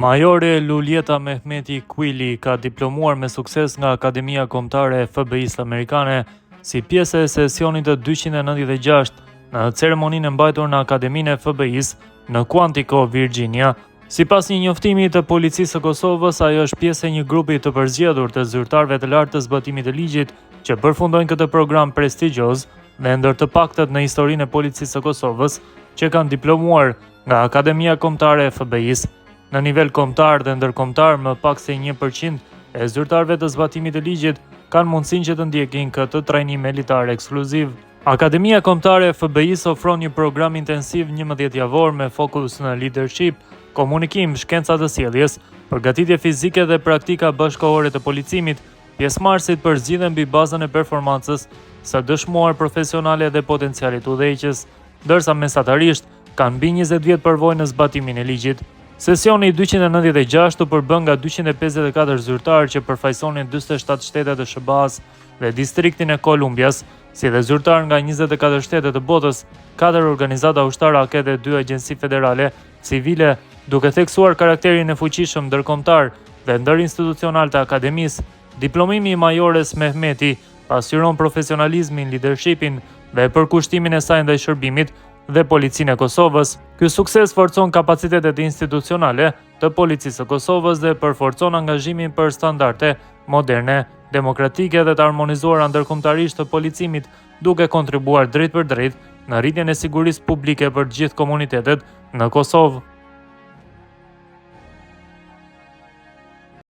Majore Luljeta Mehmeti Kuili ka diplomuar me sukses nga Akademia Kombëtare e FBI-s Amerikane si pjesë e sesionit të 296 në ceremoninë e mbajtur në Akademinë e FBI-s në Quantico, Virginia. Sipas një njoftimi të policisë së Kosovës, ajo është pjesë e një grupi të përzgjedhur të zyrtarëve të lartë të zbatimit të ligjit që përfundojnë këtë program prestigjioz dhe ndër të paktët në historinë e policisë së Kosovës që kanë diplomuar nga Akademia Kombëtare e FBI-s. Në nivel kombëtar dhe ndërkombëtar, më pak se 1% e zyrtarëve të zbatimit të ligjit kanë mundësinë që të ndjekin këtë trajnim militar ekskluziv. Akademia Kombëtare e FBI-s ofron një program intensiv 11 javor me fokus në leadership, komunikim, shkenca të sjelljes, përgatitje fizike dhe praktika bashkëkohore të policimit. Pjesëmarrësit përzgjidhen mbi bazën e performancës së dëshmuar profesionale dhe potencialit udhëheqës, ndërsa mesatarisht kanë mbi 20 vjet përvojë në zbatimin e ligjit. Sesioni 296 u përbën nga 254 zyrtarë që përfaqësonin 47 shtete të SBA-s dhe distriktin e Kolumbias, si dhe zyrtarë nga 24 shtete të botës, 4 organizata ushtarake dhe 2 agjenci federale, civile, duke theksuar karakterin e fuqishëm ndërkombëtar dhe ndërinstitucional të akademisë. Diplomimi i majores Mehmeti pasqyron profesionalizmin, leadershipin dhe përkushtimin e saj ndaj shërbimit dhe policinë e Kosovës. Ky sukses forcon kapacitetet institucionale të policisë së Kosovës dhe përforcon angazhimin për standarde moderne, demokratike dhe të armonizuara ndërkombëtarisht të policimit, duke kontribuar drejt për drejt në rritjen e sigurisë publike për të gjithë komunitetet në Kosovë.